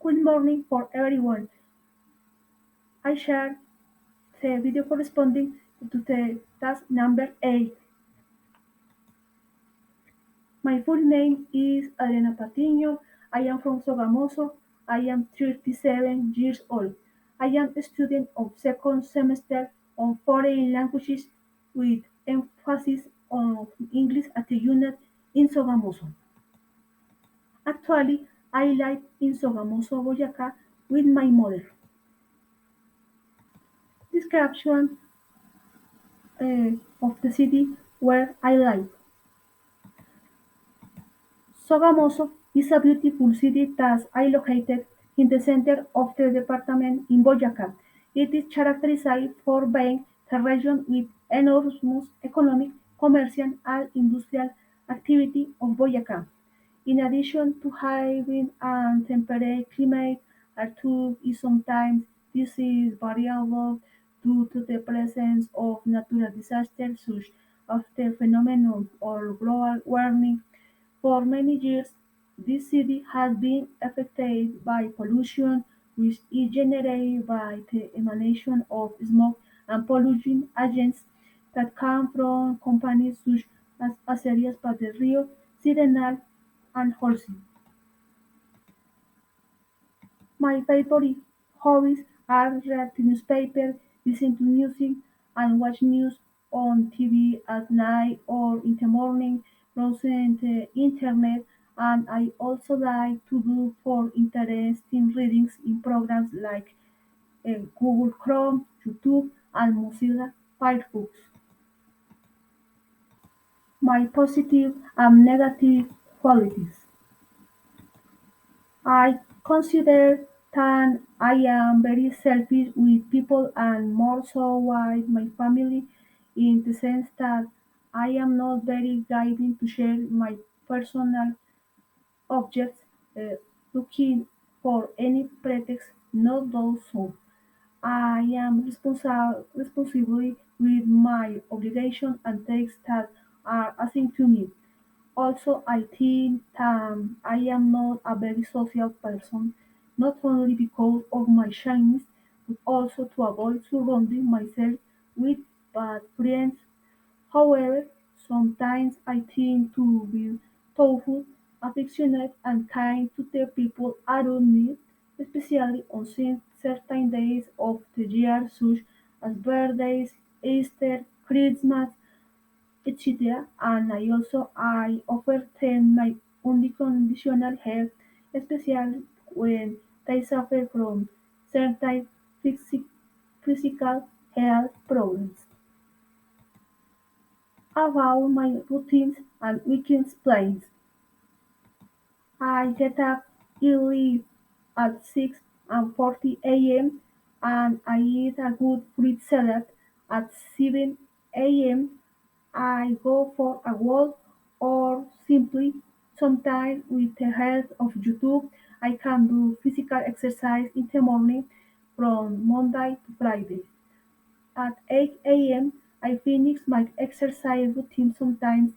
Good morning for everyone. I share the video corresponding to the task number 8. My full name is Elena Patiño. I am from Sogamoso. I am 37 years old. I am a student of second semester on foreign languages with emphasis on English at the unit in Sogamoso. Actually, I live in Sogamoso, Boyacá with my mother. Description of the city where I live. Sogamoso is a beautiful city that is located in the center of the department in Boyacá. It is characterized for being a region with enormous economic, commercial, and industrial activity of Boyacá. In addition to having a temperate climate, although is sometimes this is variable due to the presence of natural disasters such as the phenomenon or global warming. For many years, this city has been affected by pollution, which is generated by the emanation of smoke and polluting agents that come from companies such as Acerías Padre Rio, Sirenal, and Holcim. My favorite hobbies are read the newspaper, listen to music, and watch news on TV at night or in the morning, browsing the internet, and I also like to do for interesting readings in programs like Google Chrome, YouTube, and Mozilla Firefox. My positive and negative qualities. I consider that I am very selfish with people and more so with my family in the sense that I am not very giving to share my personal objects looking for any pretext not do so. I am responsible with my obligation and takes that are assigned to me. Also, I think I am not a very social person, not only because of my shyness, but also to avoid surrounding myself with bad friends. However, sometimes I tend to be thoughtful, affectionate, and kind to the people around me, especially on certain days of the year, such as birthdays, Easter, Christmas, etc. And I offer them my unconditional help, especially when they suffer from certain physical health problems. About my routines and weekend plans. I get up early at 6:40 a.m. and I eat a good fruit salad at 7 a.m. I go for a walk or simply sometimes with the help of YouTube I can do physical exercise in the morning from Monday to Friday. At 8 a.m. I finish my exercise routine sometimes.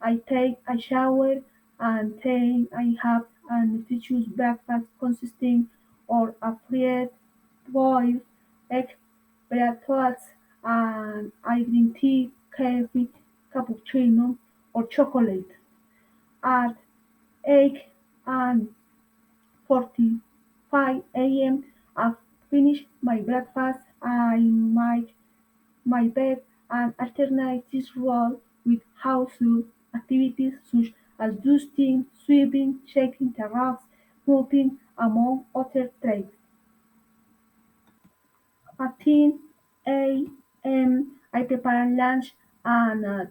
I take a shower and then I have a nutritious breakfast consisting of a fried boiled egg, bread and I drink tea, coffee, cappuccino or chocolate. At 8 and 45 a.m. I finish my breakfast. I make my bed and alternate this role with household activities such as dusting, sweeping, shaking the rugs, mopping, among other trades. At 10 a.m. I prepare lunch and at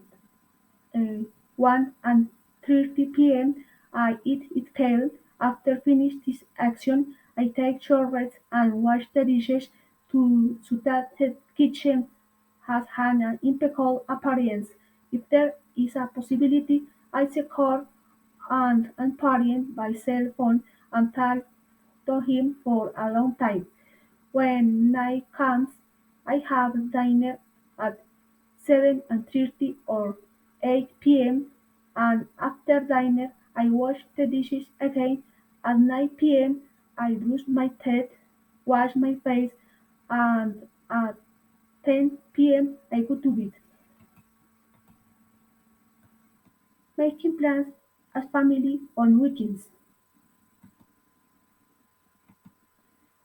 1:30 p.m. I eat it kale. After finish this action, I take showers and wash the dishes so that the kitchen has an impeccable appearance. If there is a possibility, I secure and parent by cell phone and talk to him for a long time. When night comes, I have dinner at 7:30 or 8 p.m. and after dinner I wash the dishes again at 9 p.m. I brush my teeth, wash my face, and at 10 p.m. I go to bed, making plans as family on weekends.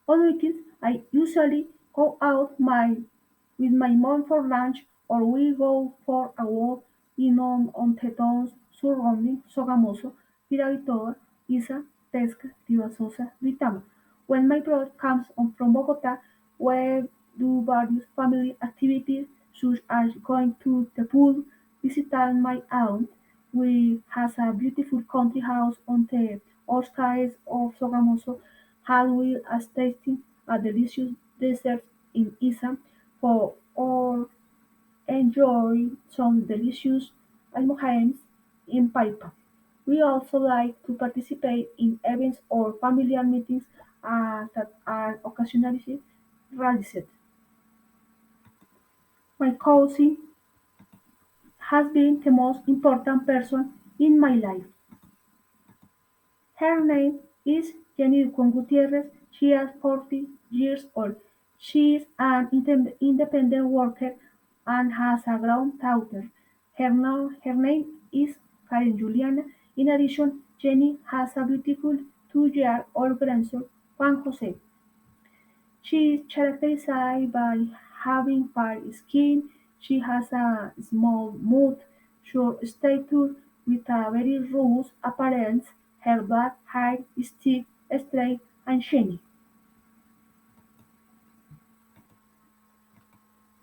On weekends, I usually go out with my mom for lunch or we go for a walk in on the towns surrounding Sogamoso, Piragitoa, Isa, Pesca, Ribasosa, Duitama. When my brother comes on from Bogota, we do various family activities such as going to the pool, visiting my aunt. We has a beautiful country house on the outskirts of Sogamoso as well as tasting a delicious dessert in Isa for or enjoy some delicious almohanes in Paipa. We also like to participate in events or familiar meetings that are occasionally realized. My cousin has been the most important person in my life. Her name is Jenny Gutierrez. She is 40 years old. She is an independent worker and has a grown daughter. Her name is Karen Juliana. In addition, Jenny has a beautiful 2-year-old grandson, Juan Jose. She is characterized by having pale skin. She has a small mouth, short stature, with a very robust appearance. Her black hair is thick, straight, and shiny.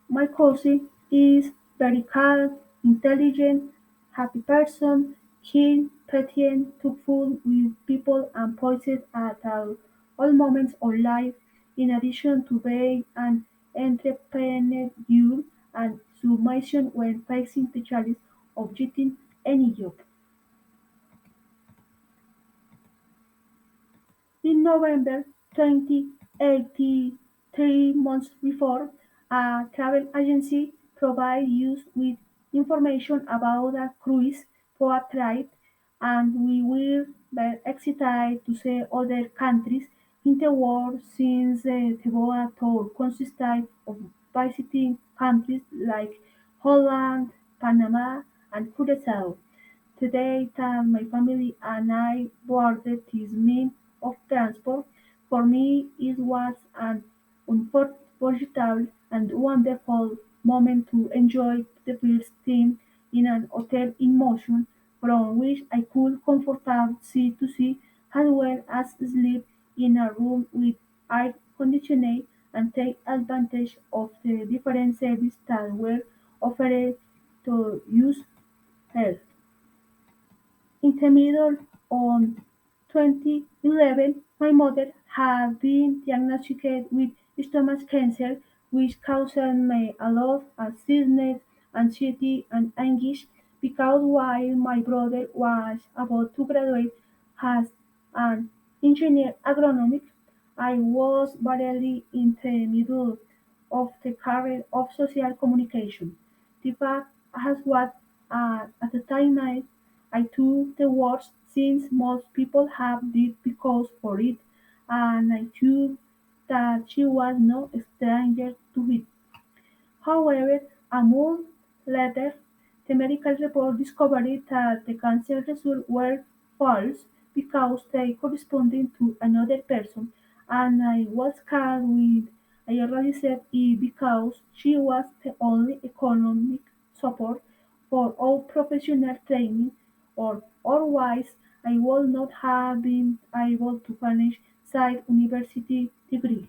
My cousin is very calm, intelligent, happy person, keen, patient, thoughtful with people and poised at all moments of life, in addition to being an entrepreneur and submission when facing the challenge of getting any job. In November 2018, 3 months before, a travel agency provided us with information about a cruise for a trip, and we were very excited to see other countries in the world since the Boa tour consisted of visiting countries like Holland, Panama, and Curaçao. Today that my family and I boarded this means of transport, for me it was an unforgettable and wonderful moment to enjoy the first time in an hotel in motion, from which I could comfortably see to see as well as sleep in a room with air conditioning and take advantage of the different services that were offered to use health. In the middle of 2011, my mother had been diagnosed with stomach cancer, which caused me a lot of sadness, anxiety, and anguish because while my brother was about to graduate as an engineer agronomic, I was barely in the middle of the career of social communication. The fact has what at the time I took the words since most people have did because for it, and I knew that she was no stranger to it. However, a month later, the medical report discovered that the cancer results were false because they corresponded to another person, and I was scared when I realized it because she was the only economic support for all professional training, or otherwise I would not have been able to finish said university degree.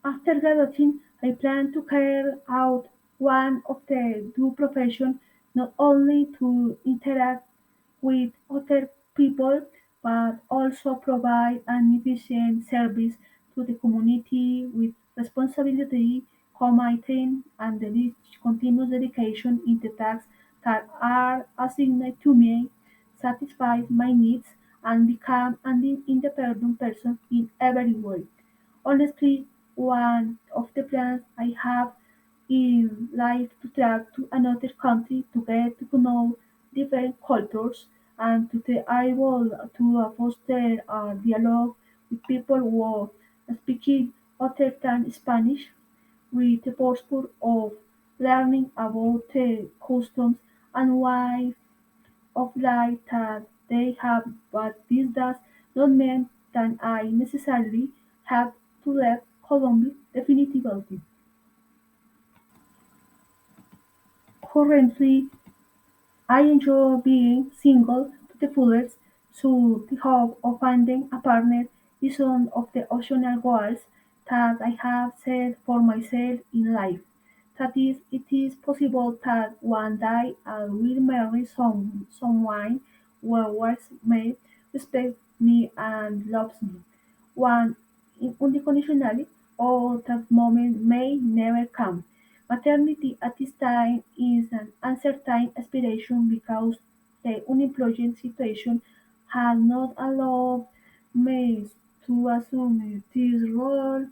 After graduating, I plan to carry out one of the two professions, not only to interact with other people, but also provide an efficient service to the community with responsibility, commitment, and the continuous dedication in the tasks that are assigned to me, satisfy my needs, and become an independent person in every way. Honestly, one of the plans I have in life to travel to another country to get to know different cultures and to be able to foster a dialogue with people who are speaking other than Spanish with the purpose of learning about the customs and way of life that they have, but this does not mean that I necessarily have to leave Colombia definitively. Currently, I enjoy being single to the fullest, so the hope of finding a partner is one of the optional goals that I have set for myself in life. That is, it is possible that one day I will marry someone who will may respect me and loves me. One unconditionally, or that moment may never come. Maternity at this time is an uncertain aspiration because the unemployment situation has not allowed me to assume this role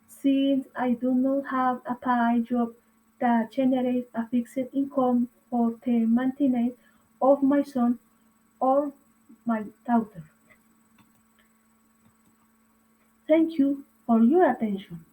since I do not have a paid job that generates a fixed income for the maintenance of my son or my daughter. Thank you for your attention.